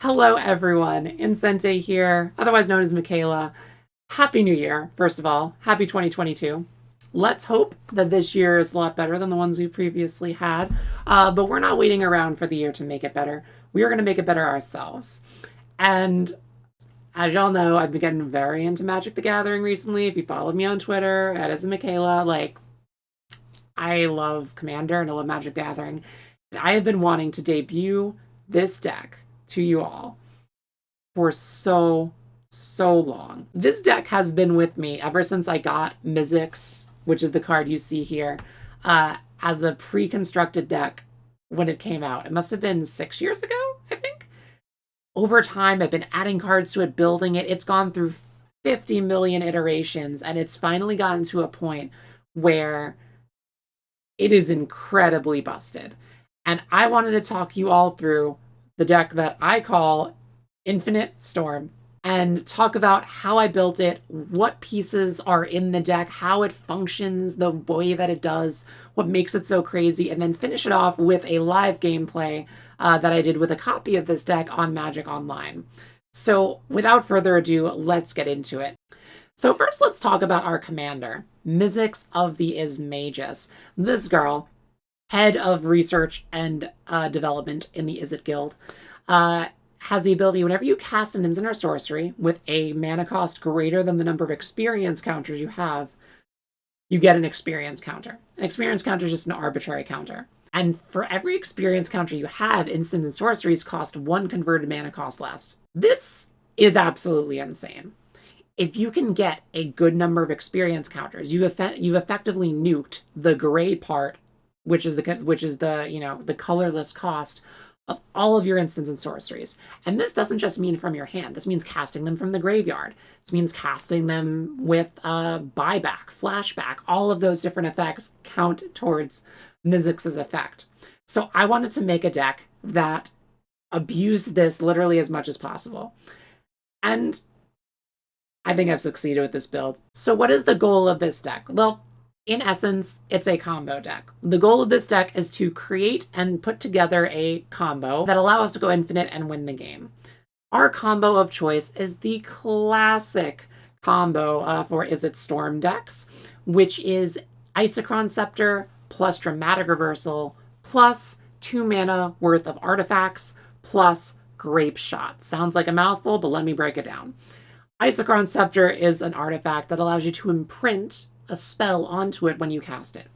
Hello, everyone. Incente here, otherwise known as Michaela. Happy New Year, first of all. Happy 2022. Let's hope that this year is a lot better than the ones we previously had. But we're not waiting around for the year to make it better. We are going to make it better ourselves. And as y'all know, I've been getting very into Magic the Gathering recently. If you followed me on Twitter, at Michaela, I love Commander and I love Magic the Gathering. And I have been wanting to debut this deck to you all for so long. This deck has been with me ever since I got Mizzix, which is the card you see here, as a pre-constructed deck when it came out. It must have been 6 years ago, I think. Over time, I've been adding cards to it, building it. It's gone through 50 million iterations, and it's finally gotten to a point where it is incredibly busted. And I wanted to talk you all through the deck that I call Infinite Storm and talk about how I built it, what pieces are in the deck, how it functions the way that it does, what makes it so crazy, and then finish it off with a live gameplay that I did with a copy of this deck on Magic Online. So without further ado, let's get into it. So first, let's talk about our commander, Mizzix of the Ismagus. This girl, head of research and development in the Izzet Guild, has the ability, whenever you cast an instant or sorcery with a mana cost greater than the number of experience counters you have, you get an experience counter. An experience counter is just an arbitrary counter. And for every experience counter you have, instants and sorceries cost one converted mana cost less. This is absolutely insane. If you can get a good number of experience counters, you've effectively nuked the gray part, which is the colorless cost of all of your instants and sorceries. And this doesn't just mean from your hand. This means casting them from the graveyard. This means casting them with buyback, flashback. All of those different effects count towards Mizzix's effect. So I wanted to make a deck that abused this literally as much as possible. And I think I've succeeded with this build. So what is the goal of this deck? Well, in essence, it's a combo deck. The goal of this deck is to create and put together a combo that allows us to go infinite and win the game. Our combo of choice is the classic combo for Izzet Storm decks, which is Isochron Scepter plus Dramatic Reversal plus 2 mana worth of artifacts plus Grape Shot. Sounds like a mouthful, but let me break it down. Isochron Scepter is an artifact that allows you to imprint a spell onto it when you cast it.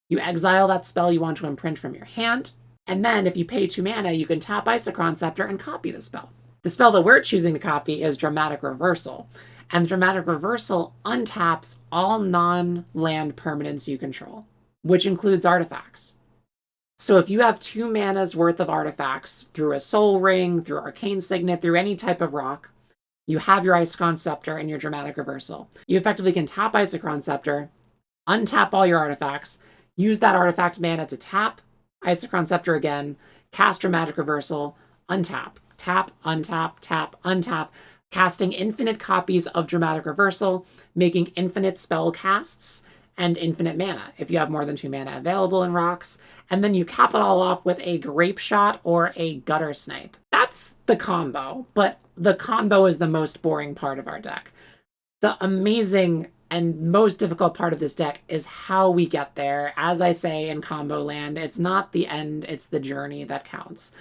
You exile that spell you want to imprint from your hand, and then if you pay 2 mana, you can tap Isochron Scepter and copy the spell. The spell that we're choosing to copy is Dramatic Reversal, and the Dramatic Reversal untaps all non-land permanents you control, which includes artifacts. So if you have 2 mana's worth of artifacts through a Soul Ring, through Arcane Signet, through any type of rock, you have your Isochron Scepter and your Dramatic Reversal. You effectively can tap Isochron Scepter, untap all your artifacts, use that artifact mana to tap Isochron Scepter again, cast Dramatic Reversal, untap, tap, untap, tap, untap, casting infinite copies of Dramatic Reversal, making infinite spell casts, and infinite mana if you have more than 2 mana available in rocks, and then you cap it all off with a Grape Shot or a Gutter Snipe. That's the combo, but the combo is the most boring part of our deck. The amazing and most difficult part of this deck is how we get there. As I say in combo land, it's not the end, it's the journey that counts.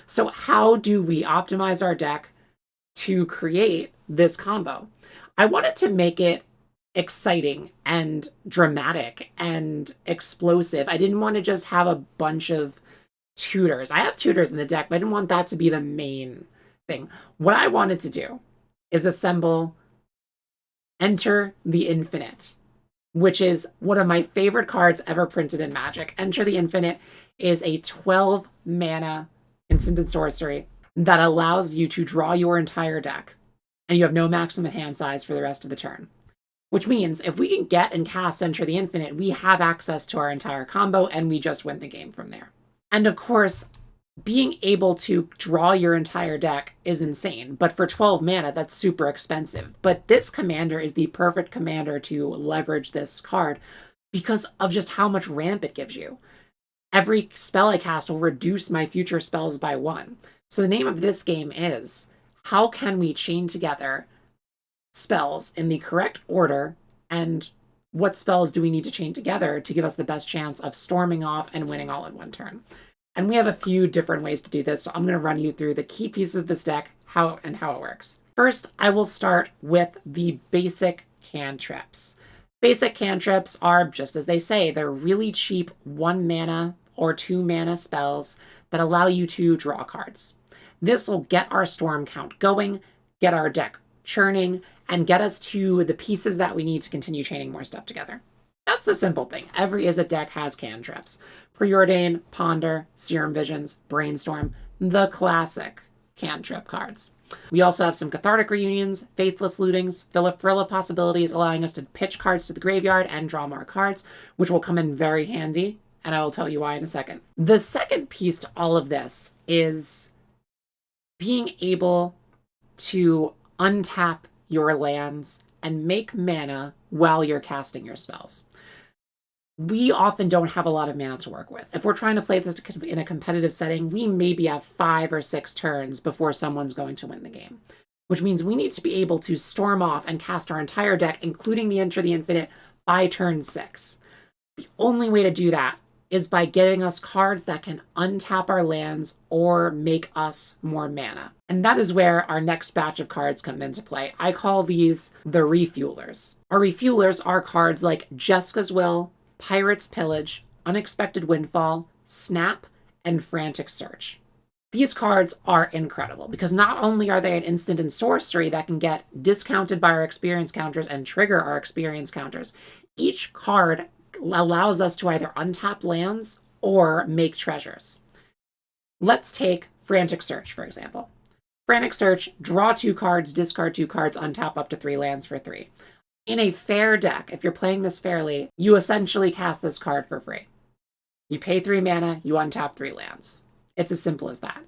So how do we optimize our deck to create this combo? I wanted to make it exciting and dramatic and explosive. I didn't want to just have a bunch of tutors. I have tutors in the deck, but I didn't want that to be the main thing. What I wanted to do is assemble Enter the Infinite, which is one of my favorite cards ever printed in Magic. Enter the Infinite is a 12 mana instant and sorcery that allows you to draw your entire deck, and you have no maximum hand size for the rest of the turn. Which means if we can get and cast Enter the Infinite, we have access to our entire combo, and we just win the game from there. And of course, being able to draw your entire deck is insane, but for 12 mana, that's super expensive. But this commander is the perfect commander to leverage this card because of just how much ramp it gives you. Every spell I cast will reduce my future spells by 1. So the name of this game is, how can we chain together spells in the correct order, and what spells do we need to chain together to give us the best chance of storming off and winning all in one turn? And we have a few different ways to do this, so I'm going to run you through the key pieces of this deck, how it works. First, I will start with the basic cantrips. Basic cantrips are, just as they say, they're really cheap 1 mana or 2 mana spells that allow you to draw cards. This will get our storm count going, get our deck churning, and get us to the pieces that we need to continue chaining more stuff together. That's the simple thing. Every Izzet deck has cantrips. Preordain, Ponder, Serum Visions, Brainstorm, the classic cantrip cards. We also have some Cathartic Reunions, Faithless Lootings, Thrill of Possibilities, allowing us to pitch cards to the graveyard and draw more cards, which will come in very handy, and I will tell you why in a second. The second piece to all of this is being able to untap your lands and make mana while you're casting your spells. We often don't have a lot of mana to work with. If we're trying to play this in a competitive setting, we maybe have 5 or 6 turns before someone's going to win the game, which means we need to be able to storm off and cast our entire deck, including the Enter the Infinite, by turn 6. The only way to do that is by getting us cards that can untap our lands or make us more mana. And that is where our next batch of cards come into play. I call these the refuelers. Our refuelers are cards like Jeska's Will, Pirate's Pillage, Unexpected Windfall, Snap, and Frantic Search. These cards are incredible because not only are they an instant and sorcery that can get discounted by our experience counters and trigger our experience counters, each card allows us to either untap lands or make treasures. Let's take Frantic Search, for example. Frantic Search, draw 2 cards, discard 2 cards, untap up to 3 lands for 3. In a fair deck, if you're playing this fairly, you essentially cast this card for free. You pay 3 mana, you untap 3 lands. It's as simple as that.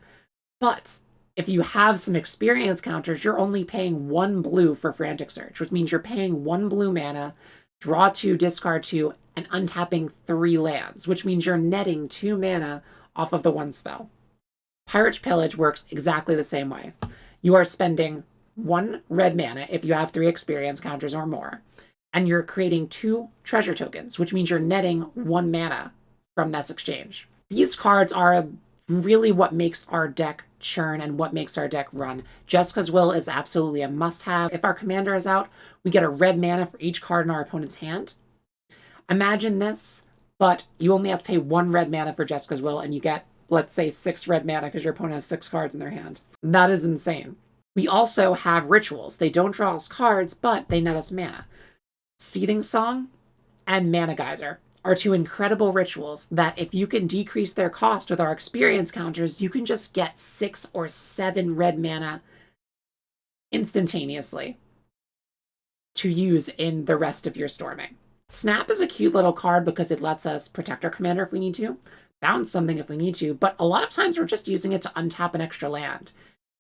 But if you have some experience counters, you're only paying 1 blue for Frantic Search, which means you're paying 1 blue mana, draw 2, discard 2, and untapping 3 lands, which means you're netting 2 mana off of the 1 spell. Pirate's Pillage works exactly the same way. You are spending 1 red mana if you have 3 experience counters or more, and you're creating 2 treasure tokens, which means you're netting 1 mana from this exchange. These cards are really what makes our deck churn and what makes our deck run. Jeska's Will is absolutely a must-have. If our commander is out, we get a red mana for each card in our opponent's hand. Imagine this, but you only have to pay 1 red mana for Jeska's Will, and you get, let's say, 6 red mana because your opponent has 6 cards in their hand. That is insane. We also have rituals. They don't draw us cards, but they net us mana. Seething Song and Mana Geyser are 2 incredible rituals that if you can decrease their cost with our experience counters, you can just get 6 or 7 red mana instantaneously to use in the rest of your storming. Snap is a cute little card because it lets us protect our commander if we need to, bounce something if we need to, but a lot of times we're just using it to untap an extra land.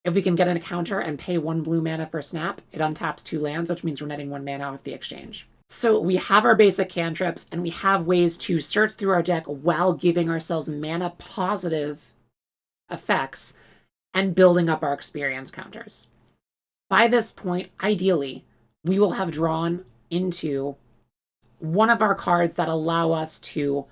If we can get in a counter and pay 1 blue mana for Snap, it untaps 2 lands, which means we're netting 1 mana off the exchange. So we have our basic cantrips, and we have ways to search through our deck while giving ourselves mana positive effects and building up our experience counters. By this point, ideally, we will have drawn into one of our cards that allow us to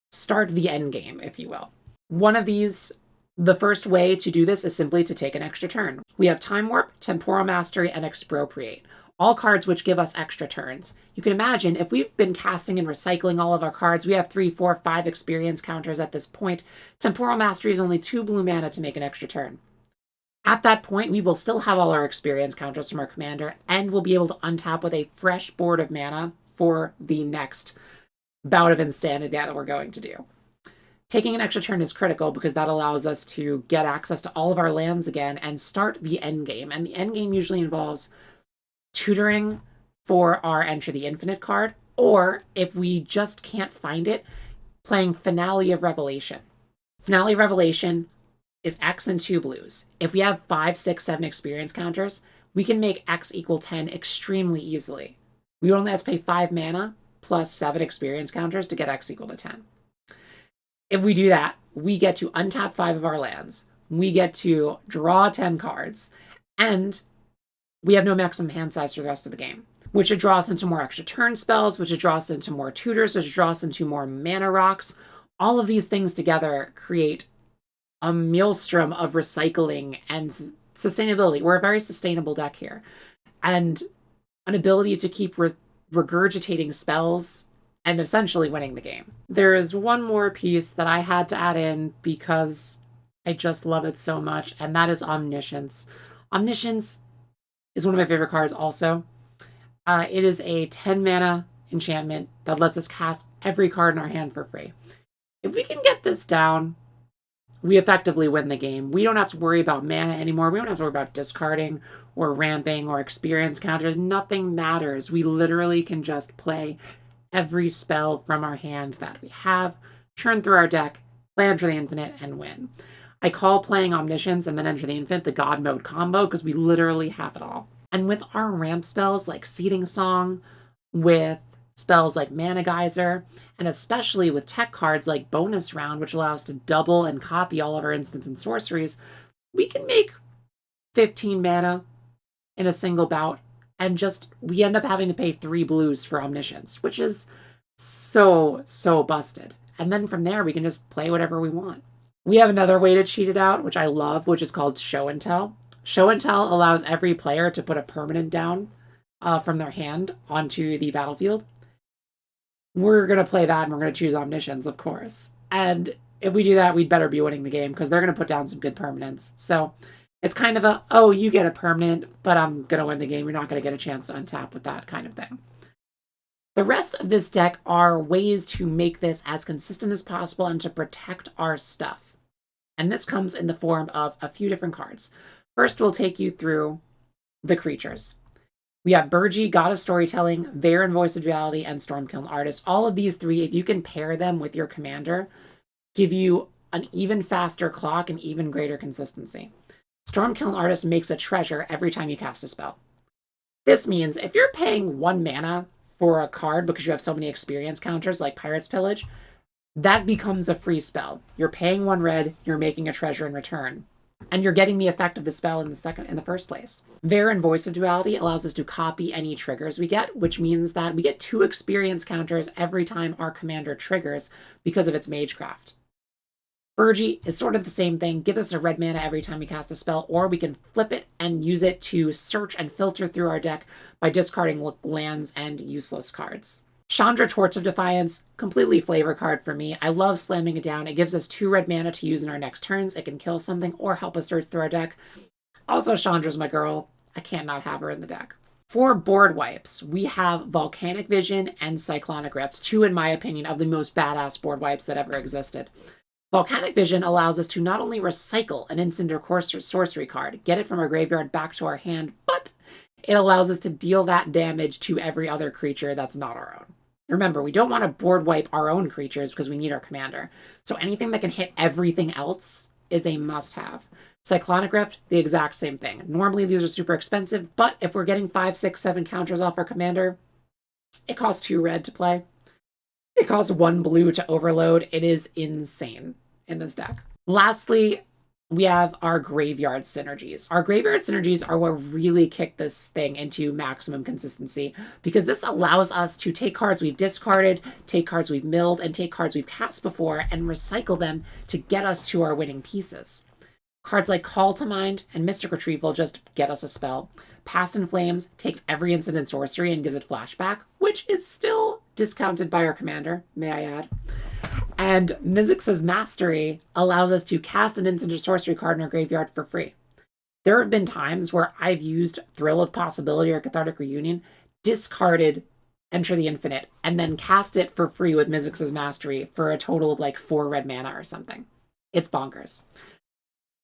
start the end game, if you will. One of these, the first way to do this is simply to take an extra turn. We have Time Warp, Temporal Mastery, and Expropriate, all cards which give us extra turns. You can imagine if we've been casting and recycling all of our cards, we have 3, 4, 5 experience counters at this point. Temporal Mastery is only 2 blue mana to make an extra turn. At that point, we will still have all our experience counters from our commander, and we'll be able to untap with a fresh board of mana for the next bout of insanity that we're going to do. Taking an extra turn is critical because that allows us to get access to all of our lands again and start the end game. And the end game usually involves tutoring for our Enter the Infinite card, or if we just can't find it, playing Finale of Revelation. Finale of Revelation is X and 2 blues. If we have 5, 6, 7 experience counters, we can make X equal 10 extremely easily. We only have to pay 5 mana plus 7 experience counters to get X equal to 10. If we do that, we get to untap 5 of our lands, we get to draw 10 cards, and we have no maximum hand size for the rest of the game, which would draw us into more extra turn spells, which would draw us into more tutors, which would draw us into more mana rocks. All of these things together create a maelstrom of recycling and sustainability. We're a very sustainable deck here. And an ability to keep regurgitating spells and essentially winning the game. There is one more piece that I had to add in because I just love it so much, and that is Omniscience. Omniscience is one of my favorite cards also. It is a 10 mana enchantment that lets us cast every card in our hand for free. If we can get this down, we effectively win the game. We don't have to worry about mana anymore. We don't have to worry about discarding or ramping or experience counters. Nothing matters. We literally can just play every spell from our hand that we have, churn through our deck, play Enter the Infinite, and win. I call playing Omniscience and then Enter the Infinite the God Mode combo because we literally have it all. And with our ramp spells like Seeding Song, with spells like Mana Geyser, and especially with tech cards like Bonus Round, which allows us to double and copy all of our instants and sorceries, we can make 15 mana in a single bout, and we end up having to pay 3 blues for Omniscience, which is so busted. And then from there, we can just play whatever we want. We have another way to cheat it out, which I love, which is called Show and Tell. Show and Tell allows every player to put a permanent down from their hand onto the battlefield. We're going to play that, and we're going to choose Omniscience, of course. And if we do that, we'd better be winning the game, because they're going to put down some good permanents. So it's kind of a, oh, you get a permanent, but I'm going to win the game. You're not going to get a chance to untap with that kind of thing. The rest of this deck are ways to make this as consistent as possible and to protect our stuff. And this comes in the form of a few different cards. First, we'll take you through the creatures. We have Burgi, God of Storytelling, Varen, Voice of Duality, and Stormkiln Artist. All of these three, if you can pair them with your commander, give you an even faster clock and even greater consistency. Stormkiln Artist makes a treasure every time you cast a spell. This means if you're paying 1 mana for a card because you have so many experience counters like Pirate's Pillage, that becomes a free spell. You're paying 1 red, you're making a treasure in return, and you're getting the effect of the spell in the first place. Varen, Voice of Duality allows us to copy any triggers we get, which means that we get 2 experience counters every time our commander triggers because of its Magecraft. Burgi is sort of the same thing. Give us a red mana every time we cast a spell, or we can flip it and use it to search and filter through our deck by discarding lands and useless cards. Chandra, Torch of Defiance, completely flavor card for me. I love slamming it down. It gives us 2 red mana to use in our next turns. It can kill something or help us search through our deck. Also, Chandra's my girl. I can't not have her in the deck. For board wipes, we have Volcanic Vision and Cyclonic Rift, 2, in my opinion, of the most badass board wipes that ever existed. Volcanic Vision allows us to not only recycle an instant or sorcery card, get it from our graveyard back to our hand, but it allows us to deal that damage to every other creature that's not our own. Remember, we don't want to board wipe our own creatures because we need our commander. So anything that can hit everything else is a must-have. Cyclonic Rift, the exact same thing. Normally these are super expensive, but if we're getting 5, 6, 7 counters off our commander, it costs 2 red to play. It costs 1 blue to overload. It is insane in this deck. Lastly, we have our graveyard synergies. Our graveyard synergies are what really kick this thing into maximum consistency, because this allows us to take cards we've discarded, take cards we've milled, and take cards we've cast before and recycle them to get us to our winning pieces. Cards like Call to Mind and Mystic Retrieval just get us a spell. Past in Flames takes every instant and sorcery and gives it flashback, which is still discounted by our commander, may I add. And Mizzix's Mastery allows us to cast an instant or sorcery card in our graveyard for free. There have been times where I've used Thrill of Possibility or Cathartic Reunion, discarded Enter the Infinite, and then cast it for free with Mizzix's Mastery for a total of like 4 red mana or something. It's bonkers.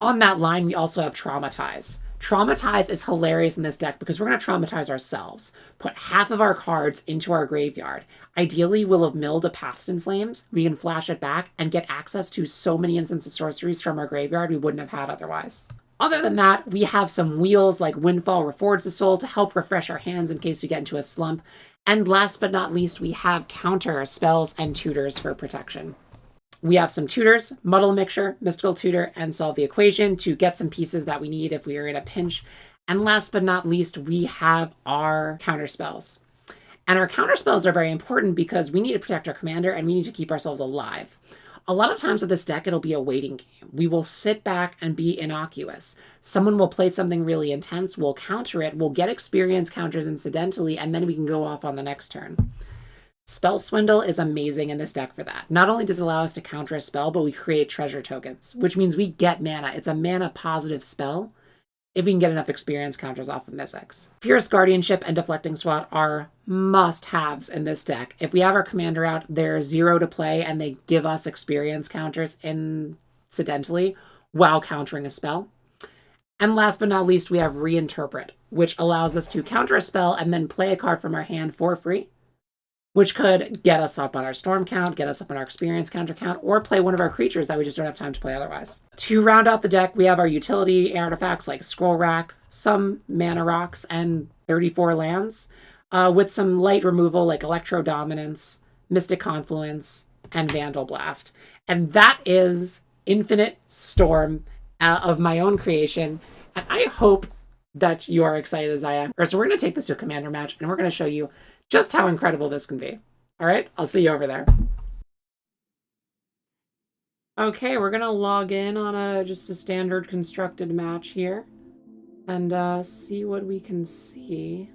On that line, we also have Traumatize. Traumatize is hilarious in this deck because we're going to traumatize ourselves. Put half of our cards into our graveyard. Ideally, we'll have milled a Past in Flames. We can flash it back and get access to so many instants of sorceries from our graveyard we wouldn't have had otherwise. Other than that, we have some wheels like Windfall Reforge the Soul to help refresh our hands in case we get into a slump. And last but not least, we have counter spells and tutors for protection. We have some tutors, Muddle Mixture, Mystical Tutor, and Solve the Equation to get some pieces that we need if we are in a pinch. And last but not least, we have our counter spells. And our counter spells are very important because we need to protect our commander and we need to keep ourselves alive. A lot of times with this deck, it'll be a waiting game. We will sit back and be innocuous. Someone will play something really intense, we'll counter it, we'll get experience counters incidentally, and then we can go off on the next turn. Spell Swindle is amazing in this deck for that. Not only does it allow us to counter a spell, but we create treasure tokens, which means we get mana. It's a mana positive spell if we can get enough experience counters off of Mizzix. Fierce Guardianship and Deflecting Swat are must-haves in this deck. If we have our commander out, they're 0 to play, and they give us experience counters incidentally while countering a spell. And last but not least, we have Reinterpret, which allows us to counter a spell and then play a card from our hand for free, which could get us up on our storm count, get us up on our experience counter count, or play one of our creatures that we just don't have time to play otherwise. To round out the deck, we have our utility artifacts like Scroll Rack, some mana rocks, and 34 lands, with some light removal like Electro Dominance, Mystic Confluence, and Vandal Blast. And that is Infinite Storm of my own creation, and I hope that you are excited as I am. So we're going to take this to a commander match, and we're going to show you just how incredible this can be. All right, I'll see you over there. Okay, we're gonna log in on just a standard constructed match here and see what we can see.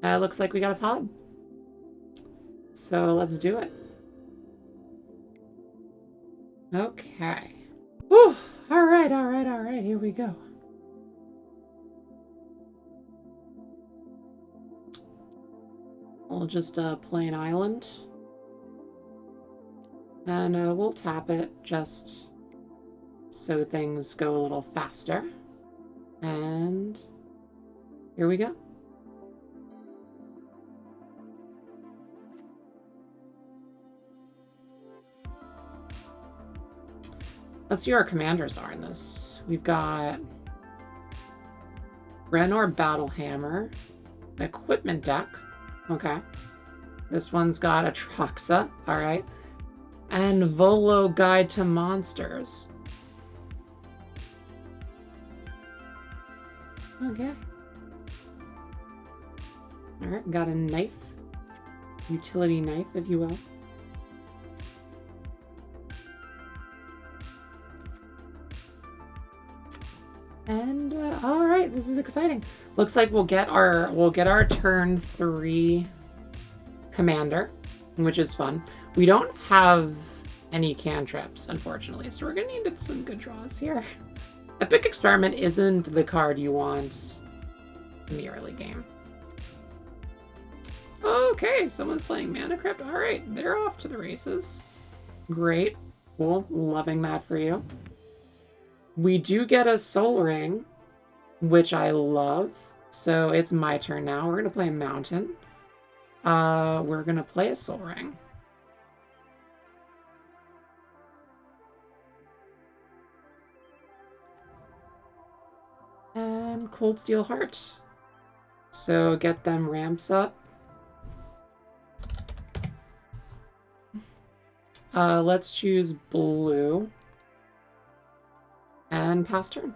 Looks like we got a pod. So let's do it. Okay. Whew. All right, here we go. We'll just play an island. And we'll tap it just so things go a little faster. And here we go. Let's see who our commanders are in this. We've got Renor Battlehammer, an equipment deck. Okay. This one's got Atraxa. All right. And Volo Guide to Monsters. Okay. All right. Got a knife. Utility knife, if you will. And all right, this is exciting. Looks like we'll get our turn 3 commander, which is fun. We don't have any cantrips, unfortunately, so we're gonna need some good draws here. Epic Experiment isn't the card you want in the early game. Okay, someone's playing Mana Crypt. All right, they're off to the races. Great, cool, loving that for you. We do get a Soul Ring, which I love. So it's my turn now. We're going to play a Mountain. We're going to play a Soul Ring. And Cold Steel Heart. So get them ramps up. Let's choose blue. And pass turn.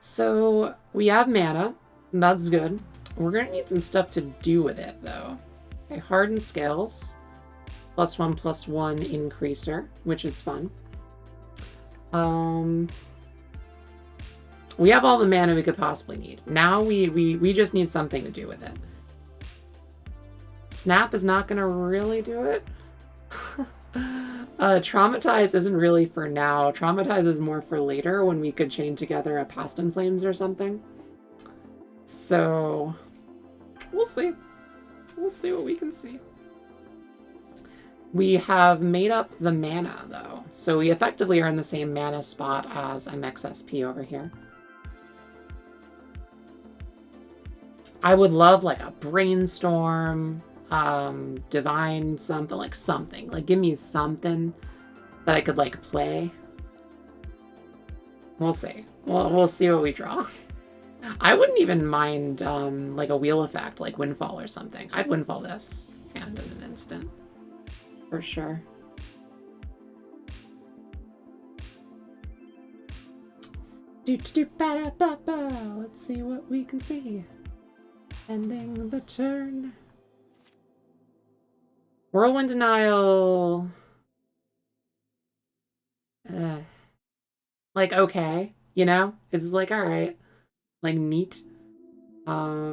So we have mana, and that's good. We're gonna need some stuff to do with it, though. Okay, Hardened Scales, +1/+1 increaser, which is fun. We have all the mana we could possibly need. Now we just need something to do with it. Snap is not gonna really do it. Traumatize isn't really for now. Traumatize is more for later when we could chain together a Past in Flames or something. So we'll see. We'll see what we can see. We have made up the mana though. So we effectively are in the same mana spot as MXSP over here. I would love like a Brainstorm, Divine something, like give me something that I could like play. We'll see. We'll see what we draw. I wouldn't even mind like a wheel effect, like Windfall or something. I'd Windfall this and in an instant. For sure. Let's see what we can see. Ending the turn. Whirlwind Denial. Like, okay, you know? It's like, alright. Like, neat. Not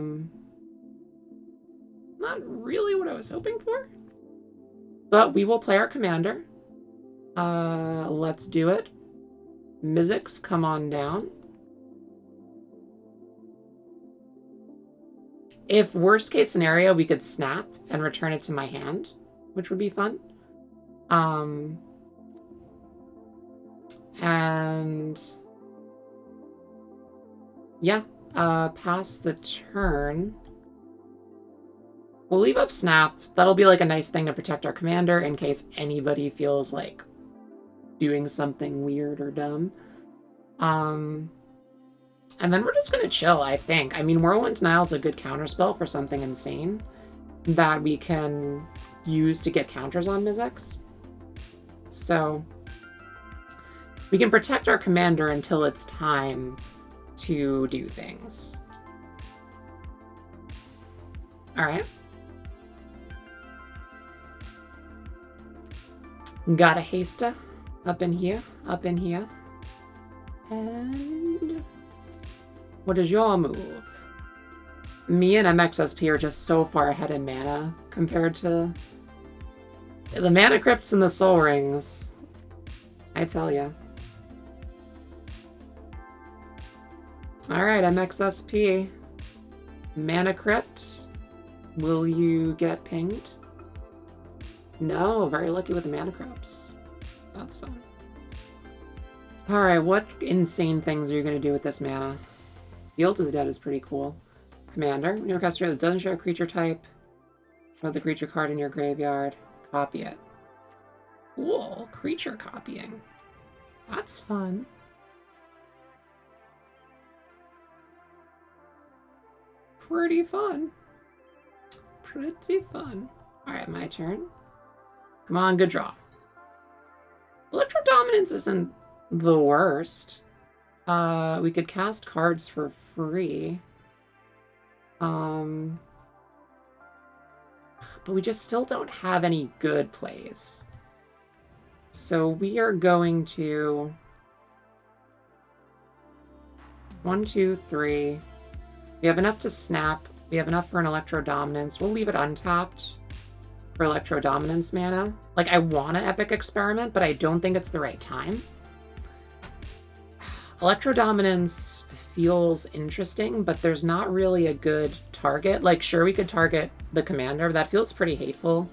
really what I was hoping for. But we will play our commander. Let's do it. Mizzix, come on down. If worst case scenario, we could snap and return it to my hand, which would be fun. And yeah, pass the turn. We'll leave up snap. That'll be like a nice thing to protect our commander in case anybody feels like doing something weird or dumb. And then we're just gonna chill, I think. I mean, Whirlwind Denial is a good counterspell for something insane that we can use to get counters on Mizzix. So we can protect our commander until it's time to do things. All right. Got a Hasta up in here, up in here. And what is your move? Me and MXSP are just so far ahead in mana compared to the Mana Crypts and the Soul Rings. I tell ya. Alright, MXSP. Mana Crypt. Will you get pinged? No, very lucky with the Mana Crypts. That's fun. Alright, what insane things are you going to do with this mana? Field to the Dead is pretty cool. Commander. When your caster doesn't show a creature type, show the creature card in your graveyard. Copy it. Cool. Creature copying. That's fun. Pretty fun. Pretty fun. Alright, my turn. Come on, good draw. Electro Dominance isn't the worst. We could cast cards for free. But we just still don't have any good plays. So we are going to 1, 2, 3. We have enough to snap. We have enough for an Electro Dominance. We'll leave it untapped for Electro Dominance mana. Like, I want to Epic Experiment, but I don't think it's the right time. Electro Dominance feels interesting, but there's not really a good target. Like, sure, we could target the commander, but that feels pretty hateful.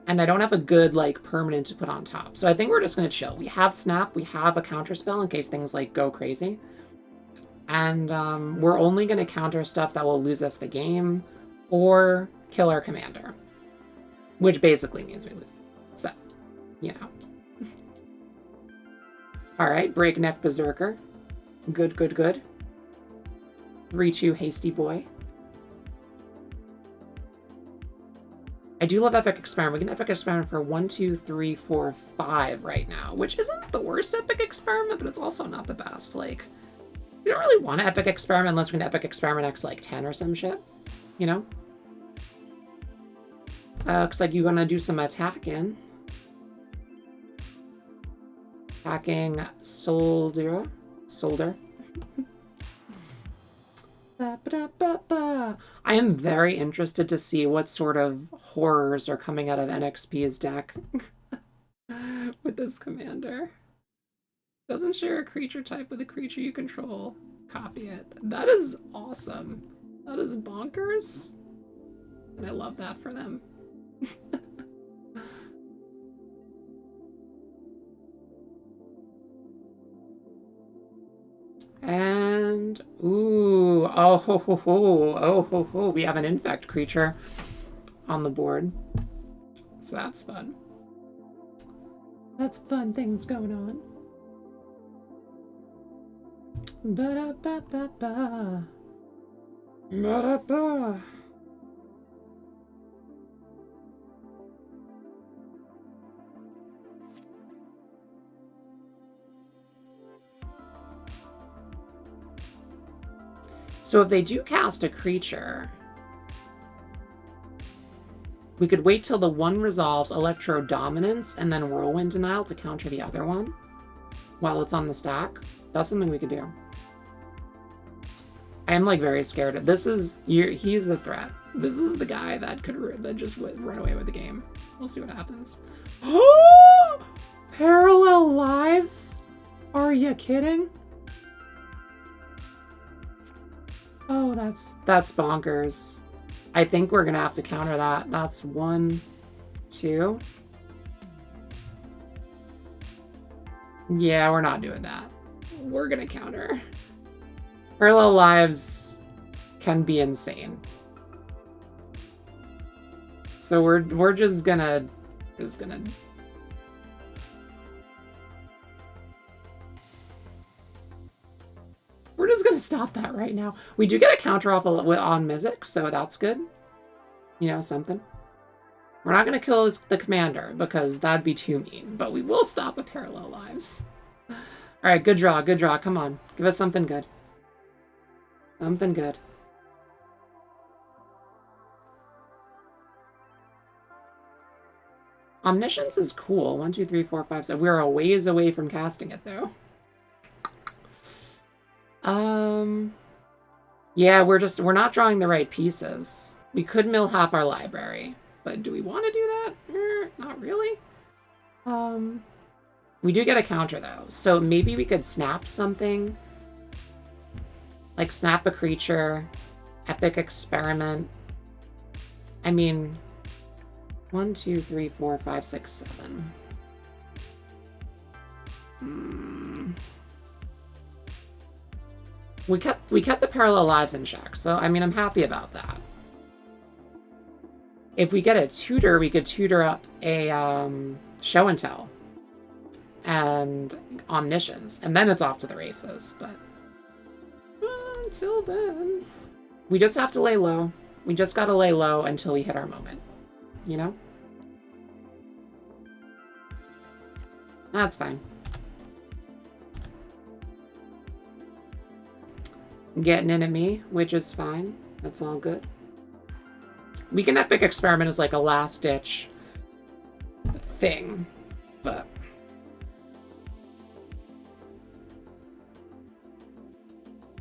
And I don't have a good, like, permanent to put on top. So I think we're just going to chill. We have Snap. We have a counterspell in case things, like, go crazy. And we're only going to counter stuff that will lose us the game or kill our commander. Which basically means we lose them. So, you know. Alright, Breakneck Berserker. Good, good, good. 3-2 Hasty Boy. I do love Epic Experiment. We can Epic Experiment for 1, 2, 3, 4, 5 right now, which isn't the worst Epic Experiment, but it's also not the best. Like, we don't really want to Epic Experiment unless we can Epic Experiment X like 10 or some shit, you know? Looks like you're gonna do some attacking. Attacking Soldier. I am very interested to see what sort of horrors are coming out of NXP's deck with this commander. Doesn't share a creature type with a creature you control. Copy it. That is awesome. That is bonkers. And I love that for them. And, ooh, oh ho ho ho, oh ho ho, we have an infect creature on the board. So that's fun. That's fun things going on. Ba-da-ba-ba-ba. Ba-da-ba. So if they do cast a creature, we could wait till the one resolves Electro Dominance and then Whirlwind Denial to counter the other one while it's on the stack. That's something we could do. I am like very scared of this. He's the threat. This is the guy that could just run away with the game. We'll see what happens. Parallel lives? Are you kidding? Oh, that's bonkers. I think we're gonna have to counter that. That's 1, 2. Yeah, we're not doing that. We're gonna counter. Parallel lives can be insane. So we're just gonna We're just gonna stop that right now. We do get a counter off on Mizzix, so that's good. You know, something. We're not gonna kill the commander because that'd be too mean, but we will stop a parallel lives. All right, good draw, good draw. Come on, give us something good. Something good. Omniscience is cool. 1, 2, 3, 4, 5, 6. We're a ways away from casting it though. Yeah, we're not drawing the right pieces. We could mill half our library, but do we want to do that? Not really. We do get a counter though, so maybe we could snap something. Like snap a creature, epic experiment. I mean, 1, 2, 3, 4, 5, 6, 7. We kept the parallel lives in check, so I mean I'm happy about that. If we get a tutor, we could tutor up a show and tell and omniscience, and then it's off to the races. But until then, we just have to lay low. We just gotta lay low until we hit our moment. You know? That's fine. Getting into me, which is fine. That's all good. We can epic experiment as like a last ditch thing, but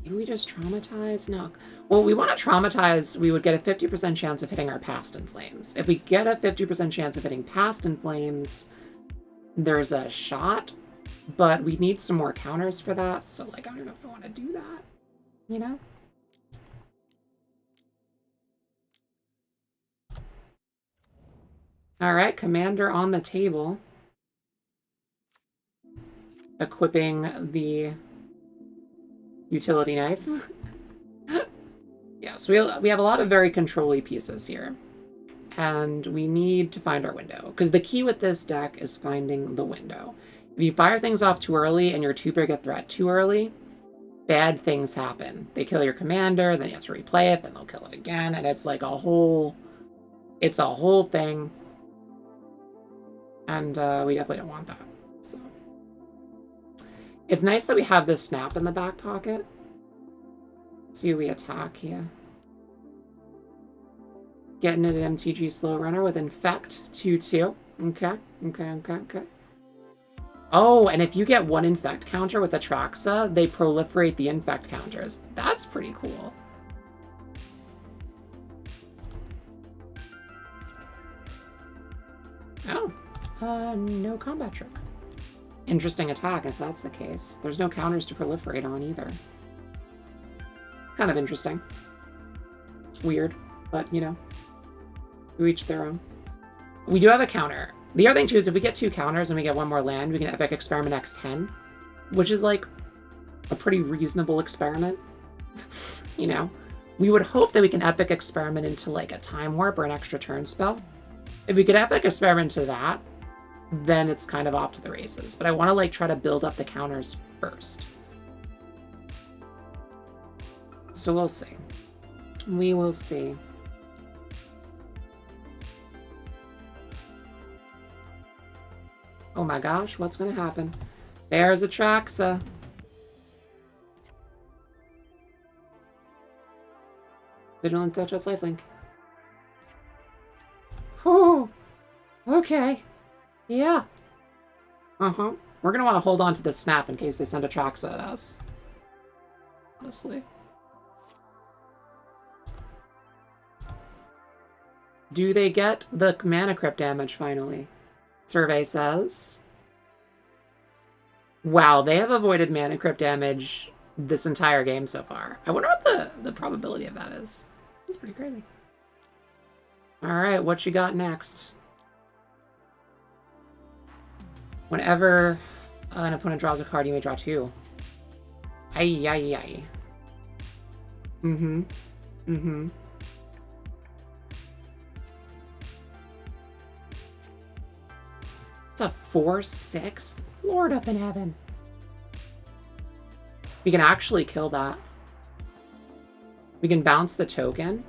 maybe we just traumatize? No. Well, we want to traumatize. We would get a 50% chance of hitting our Past in Flames. If we get a 50% chance of hitting Past in Flames, there's a shot, but we need some more counters for that. So like, I don't know if I want to do that. You know? All right, commander on the table. Equipping the utility knife. Yeah, so we have a lot of very control-y pieces here. And we need to find our window. Because the key with this deck is finding the window. If you fire things off too early and you're too big a threat too early, bad things happen. They kill your commander, then you have to replay it, then they'll kill it again, and it's like it's a whole thing. And we definitely don't want that. So it's nice that we have this snap in the back pocket. See who we attack here. Getting it at MtG slow runner with infect 2/2. Okay. Oh, and if you get one infect counter with Atraxa, they proliferate the infect counters. That's pretty cool. Oh, no combat trick. Interesting attack if that's the case. There's no counters to proliferate on either. Kind of interesting. Weird, but you know, to each their own. We do have a counter. The other thing too is if we get 2 counters and we get 1 more land, we can epic experiment X10, which is like a pretty reasonable experiment. You know, we would hope that we can epic experiment into like a time warp or an extra turn spell. If we could epic experiment to that, then it's kind of off to the races. But I want to like try to build up the counters first. So we'll see. We will see. Oh my gosh, what's going to happen? There's a Traxa. Vigilant touch with lifelink. Oh, okay. Yeah. Uh-huh. We're going to want to hold on to this snap in case they send a Traxa at us. Honestly. Do they get the mana crypt damage finally? Survey says. Wow, they have avoided mana crypt damage this entire game so far. I wonder what the probability of that is. That's pretty crazy. Alright, what you got next? Whenever an opponent draws a card, you may draw 2. Ay, ay, ay. Mm-hmm. Mm-hmm. It's a 4/6? Lord up in heaven. We can actually kill that. We can bounce the token.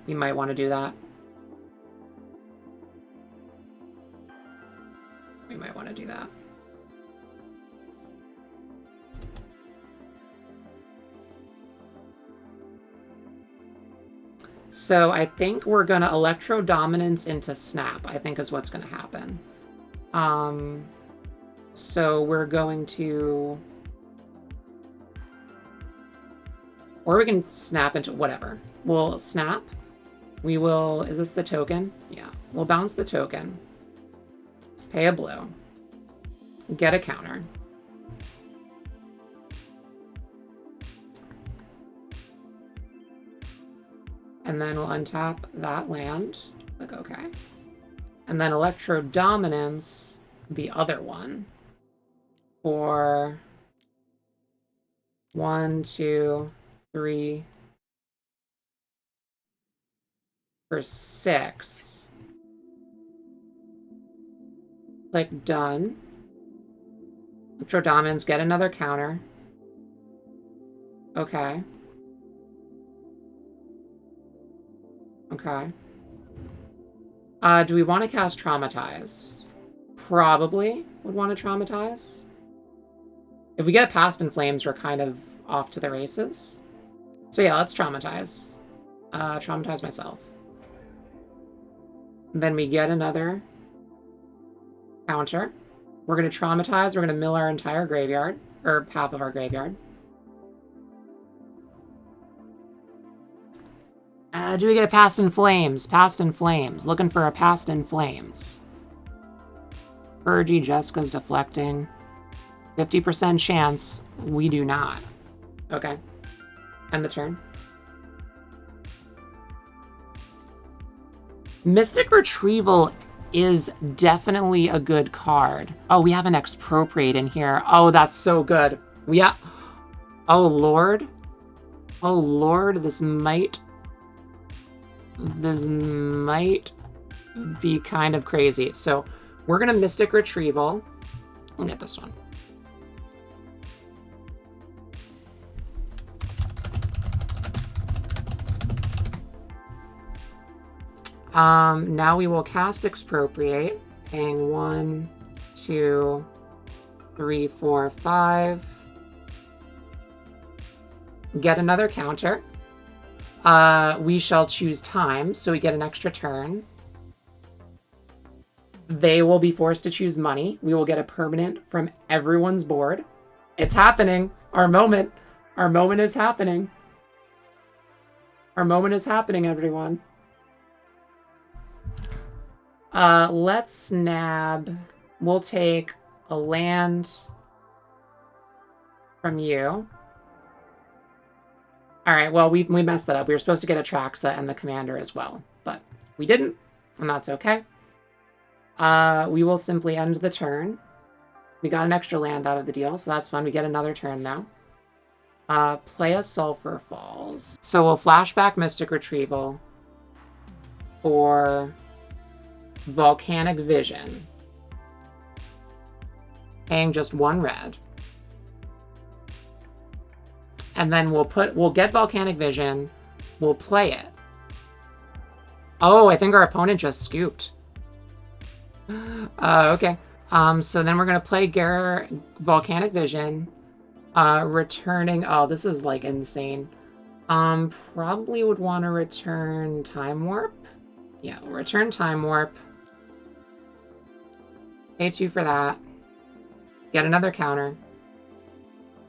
We might want to do that. We might want to do that. So I think we're going to Electro Dominance into Snap, I think is what's going to happen. So we're going to... Or we can snap into whatever. We'll snap. We will... Is this the token? Yeah. We'll bounce the token. Pay a blue. Get a counter. And then we'll untap that land. Click OK. And then Electro Dominance the other one. For 1, 2, 3. For 6. Click done. Electro Dominance, get another counter. Okay. Okay. Do we want to cast Traumatize? Probably would want to Traumatize. If we get Past in Flames, we're kind of off to the races. So yeah, let's Traumatize. Traumatize myself. Then we get another counter. We're going to Traumatize. We're going to mill our entire graveyard. Or half of our graveyard. Do we get a Past in Flames? Past in Flames. Looking for a Past in Flames. Urgy, Jessica's deflecting. 50% chance we do not. Okay. End the turn. Mystic Retrieval is definitely a good card. Oh, we have an Expropriate in here. Oh, that's so good. Yeah. Oh, Lord. Oh, Lord, this might be kind of crazy. So we're going to Mystic Retrieval. I'll get this one. Now we will cast Expropriate, paying 1, 2, 3, 4, 5. Get another counter. We shall choose time, so we get an extra turn. They will be forced to choose money. We will get a permanent from everyone's board. It's happening. Our moment. Our moment is happening. Our moment is happening, everyone. Let's snab. We'll take a land from you. Alright, well, we messed that up. We were supposed to get a Traxa and the commander as well, but we didn't, and that's okay. We will simply end the turn. We got an extra land out of the deal, so that's fun. We get another turn now. Play a Sulphur Falls. So we'll flashback Mystic Retrieval for Volcanic Vision. Paying just 1 red. and then we'll get Volcanic Vision, we'll play it. Oh, I think our opponent just scooped. Okay. So then we're gonna play Volcanic Vision, returning. Oh, this is like insane. Probably would want to return Time Warp. Yeah, we'll return Time Warp. Pay 2 for that. Get another counter.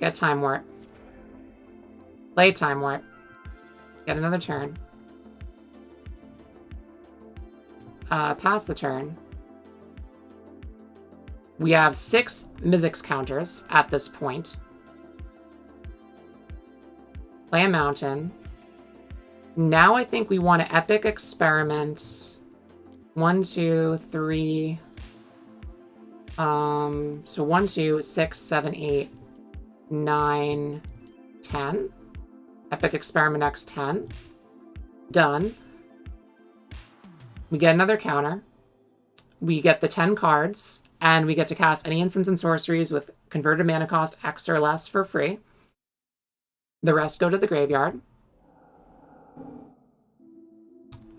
Get Time Warp. Play Time Warp. Get another turn. Pass the turn. We have 6 Mizzix counters at this point. Play a mountain. Now I think we want to Epic Experiment. 1, 2, 3. So 1, 2, 6, 7, 8, 9, 10. Epic Experiment X 10. Done. We get another counter. We get the 10 cards, and we get to cast any instants and sorceries with converted mana cost X or less for free. The rest go to the graveyard.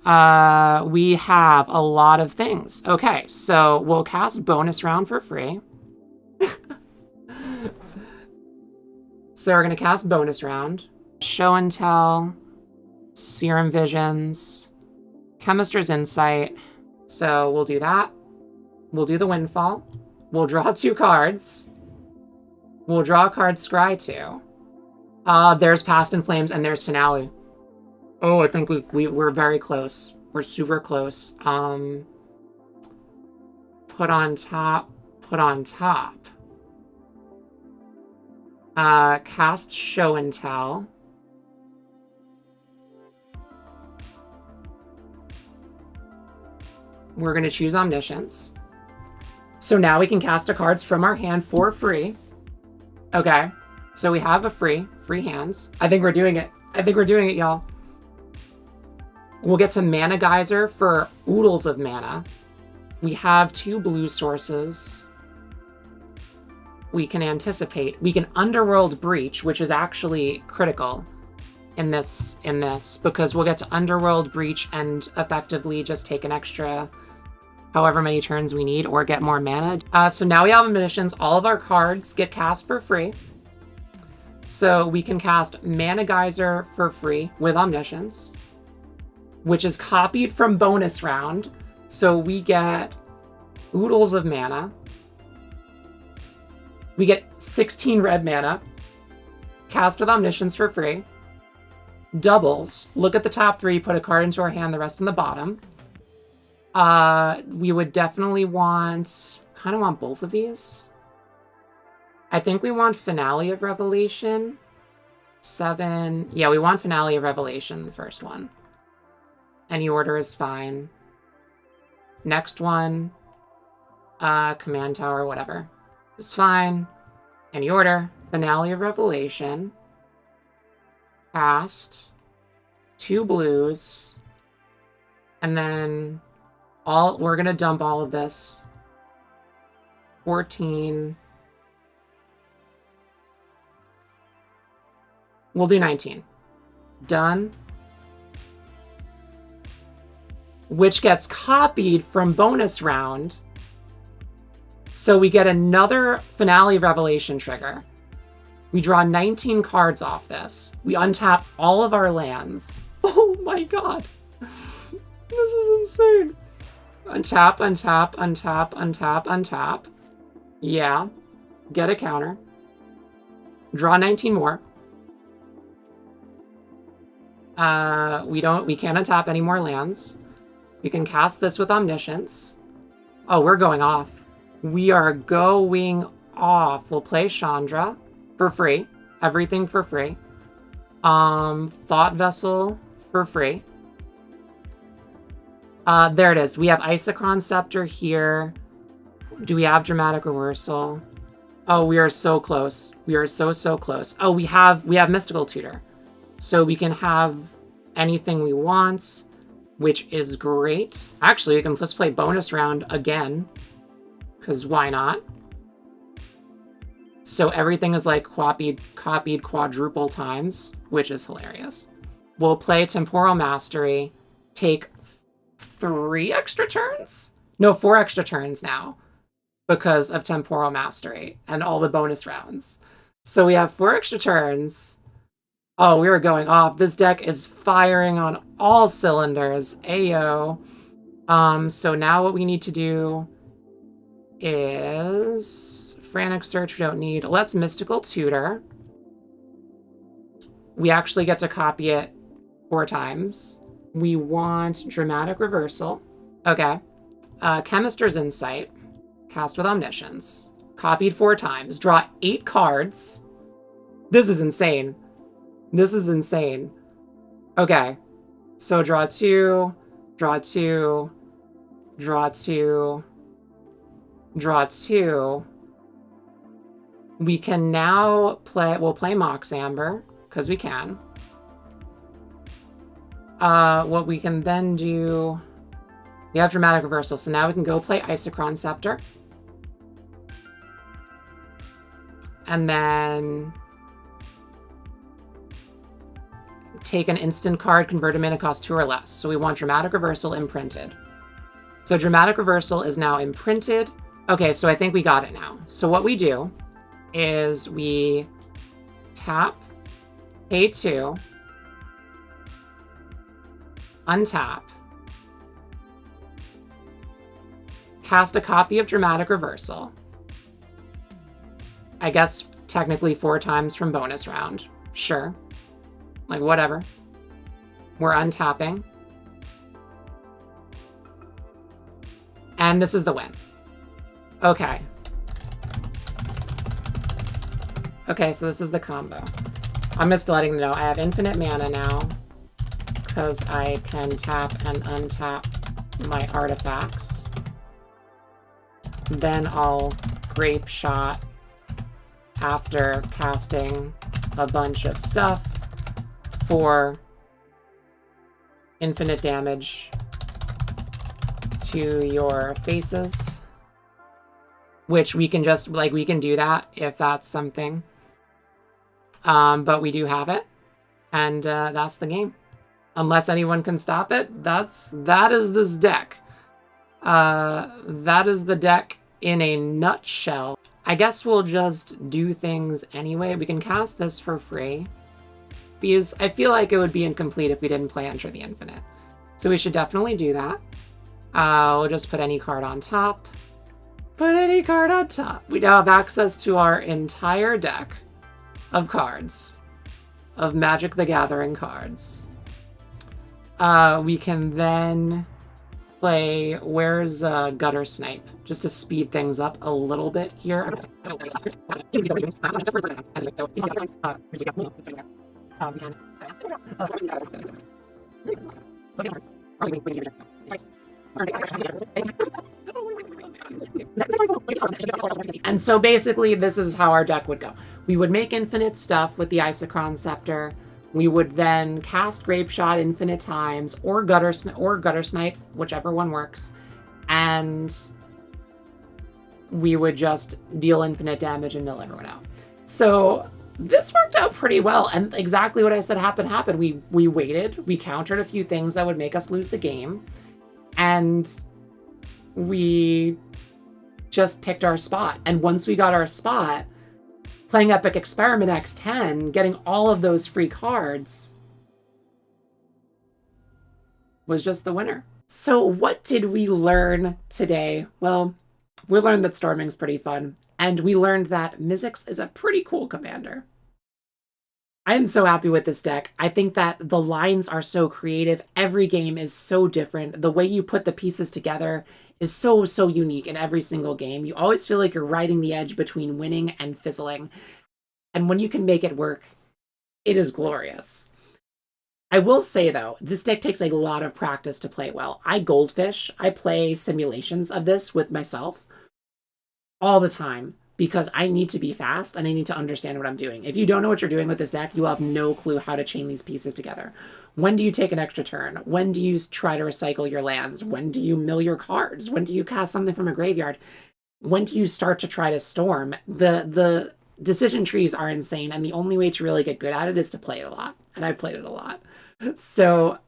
We have a lot of things. Okay, so we'll cast Bonus Round for free. So we're going to cast Bonus Round. Show and Tell. Serum Visions. Chemister's Insight. So we'll do that. We'll do the Windfall. We'll draw 2 cards. We'll draw a card Scry 2. There's Past in Flames and there's Finale. Oh, I think we're very close. We're super close. Put on top. Put on top. Cast Show and Tell. We're going to choose Omniscience. So now we can cast our cards from our hand for free. Okay. So we have a free hands. I think we're doing it. I think we're doing it, y'all. We'll get to Mana Geyser for oodles of mana. We have 2 blue sources. We can anticipate. We can Underworld Breach, which is actually critical in this because we'll get to Underworld Breach and effectively just take an extra however many turns we need or get more mana. So now we have Omniscience. All of our cards get cast for free. So we can cast Mana Geyser for free with Omniscience, which is copied from Bonus Round. So we get oodles of mana. We get 16 red mana. Cast with Omniscience for free. Doubles. Look at the top 3, put a card into our hand, the rest in the bottom. We would definitely kind of want both of these. I think we want Finale of Revelation. 7. Yeah, we want Finale of Revelation, the first one. Any order is fine. Next one. Command Tower, whatever. It's fine. Any order. Finale of Revelation. Cast. 2 blues. And then we're gonna dump all of this. 14. We'll do 19. Done. Which gets copied from Bonus Round. So we get another Finale Revelation trigger. We draw 19 cards off this. We untap all of our lands. Oh my god. This is insane. Untap, untap, untap, untap, untap. Yeah. Get a counter. Draw 19 more. We can't untap any more lands. We can cast this with Omniscience. Oh, we're going off. We are going off. We'll play Chandra for free. Everything for free. Thought Vessel for free. There it is. We have Isochron Scepter here. Do we have Dramatic Reversal? Oh, we are so close. We are so close. Oh, we have Mystical Tutor. So we can have anything we want, which is great. Actually, let's play Bonus Round again, because why not? So everything is like copied quadruple times, which is hilarious. We'll play Temporal Mastery, take 3 extra turns? No, 4 extra turns now because of Temporal Mastery and all the bonus rounds. So we have 4 extra turns. Oh, we are going off. This deck is firing on all cylinders. Ayo. So now what we need to do is Frantic Search we don't need. Let's Mystical Tutor. We actually get to copy it 4 times. We want Dramatic Reversal. Okay. Chemister's Insight. Cast with Omniscience. Copied 4 times. Draw 8 cards. This is insane. This is insane. Okay. So draw 2, draw 2, draw 2, draw 2. We can now play, we'll play Mox Amber, because we can. What we can then do, we have Dramatic Reversal, so now we can go play Isochron Scepter. And then take an instant card, convert a mana cost 2 or less. So we want Dramatic Reversal imprinted. So Dramatic Reversal is now imprinted. Okay, so I think we got it now. So what we do is we tap, pay 2, untap, cast a copy of Dramatic Reversal. I guess technically 4 times from bonus round. Sure. Like, whatever. We're untapping. And this is the win. Okay. Okay, so this is the combo. I'm just letting them know I have infinite mana now because I can tap and untap my artifacts. Then I'll Grape Shot after casting a bunch of stuff for infinite damage to your faces. Which we can just, like, we can do that if that's something. But we do have it. And that's the game. Unless anyone can stop it, that is this deck. That is the deck in a nutshell. I guess we'll just do things anyway. We can cast this for free. Because I feel like it would be incomplete if we didn't play Enter the Infinite. So we should definitely do that. We'll just put any card on top. Put any card on top. We now have access to our entire deck of cards. Of Magic the Gathering cards. We can then play Where's Gutter Snipe? Just to speed things up a little bit here. And so basically this is how our deck would go. We would make infinite stuff with the Isochron Scepter. We would then cast Grape Shot infinite times, or Gutter Snipe, whichever one works, and we would just deal infinite damage and mill everyone out. So this worked out pretty well, and exactly what I said happened. We waited, we countered a few things that would make us lose the game, and we just picked our spot. And once we got our spot, playing Epic Experiment X10, getting all of those free cards was just the winner. So what did we learn today? Well, we learned that Storming's pretty fun, and we learned that Mizzix is a pretty cool commander. I am so happy with this deck. I think that the lines are so creative. Every game is so different. The way you put the pieces together is so unique in every single game. You always feel like you're riding the edge between winning and fizzling. And when you can make it work, it is glorious. I will say, though, this deck takes a lot of practice to play well. I goldfish. I play simulations of this with myself all the time because I need to be fast and I need to understand what I'm doing. If you don't know what you're doing with this deck, you will have no clue how to chain these pieces together. When do you take an extra turn? When do you try to recycle your lands? When do you mill your cards? When do you cast something from a graveyard? When do you start to try to storm? The decision trees are insane, and the only way to really get good at it is to play it a lot. And I've played it a lot. So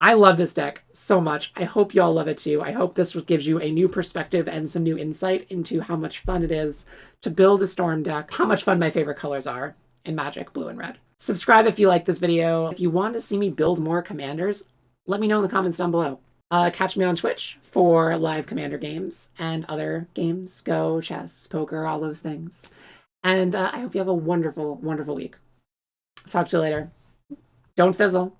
I love this deck so much. I hope y'all love it too. I hope this gives you a new perspective and some new insight into how much fun it is to build a Storm deck, how much fun my favorite colors are in Magic, blue and red. Subscribe if you like this video. If you want to see me build more commanders, let me know in the comments down below. Catch me on Twitch for live commander games and other games, Go, chess, poker, all those things. And I hope you have a wonderful, wonderful week. Talk to you later. Don't fizzle.